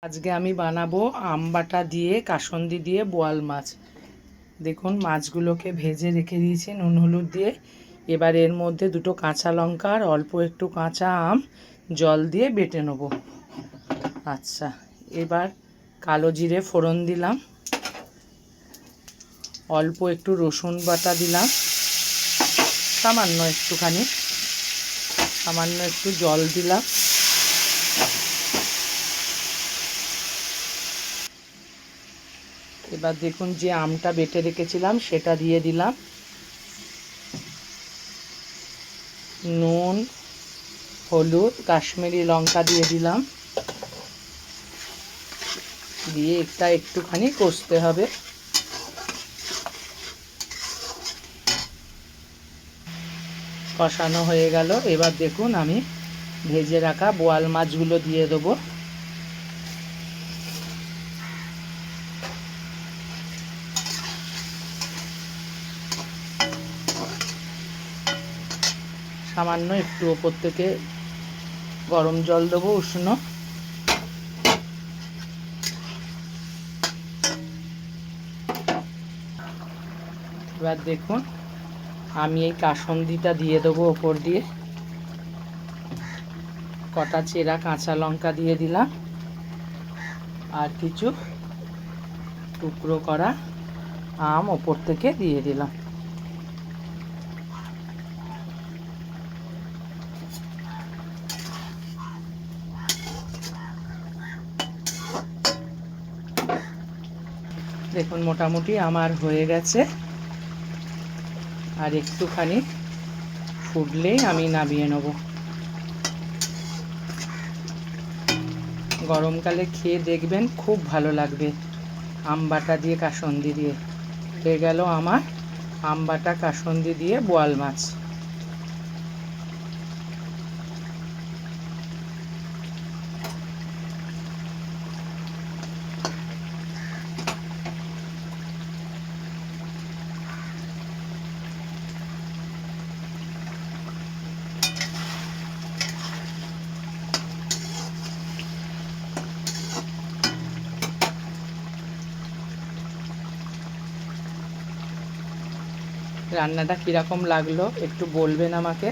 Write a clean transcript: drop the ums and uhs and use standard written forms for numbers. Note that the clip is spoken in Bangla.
আজকে আমি বানাবো আম বাটা দিয়ে কাসুন্দি দিয়ে বোয়াল মাছ। দেখুন মাছগুলোকে ভেজে রেখে দিয়েছি নুন হলুদ দিয়ে। এবার এর মধ্যে দুটো কাঁচা লঙ্কা আর অল্প একটু কাঁচা আম জল দিয়ে বেটে নেব। আচ্ছা, এবার কালো জিরে ফোড়ন দিলাম, অল্প একটু রসুন বাটা দিলাম, সামান্য একটুখানি, সামান্য একটু জল দিলাম। এবার দেখুন যে আমটা বেটে রেখেছিলাম সেটা দিয়ে দিলাম, নুন হলুদ কাশ্মীরি লঙ্কা দিয়ে দিলাম, দিয়ে এটা একটুখানি কষতে হবে। কষানো হয়ে গেল। এবার দেখুন আমি ভেজে রাখা বোয়াল মাছগুলো দিয়ে দেবো। সামান্য একটু ওপর থেকে গরম জল দেবো উষ্ণ। এবার দেখুন আমি এই কাসুন্দিটা দিয়ে দেবো ওপর দিয়ে, কটা চেরা কাঁচা লঙ্কা দিয়ে দিলাম, আর কিছু টুকরো করা আম ওপর থেকে দিয়ে দিলাম। দেখুন মোটামুটি আমার হয়ে গেছে, আর একটুখানি ফুটলেই আমি নামিয়ে নেব। গরমকালে খেয়ে দেখবেন খুব ভালো লাগবে আম বাটা দিয়ে কাসুন্দি দিয়ে। হয়ে গেল আমার আম বাটা কাসুন্দি দিয়ে বোয়াল মাছ। রান্নাটা কীরকম লাগলো একটু বলবেন আমাকে।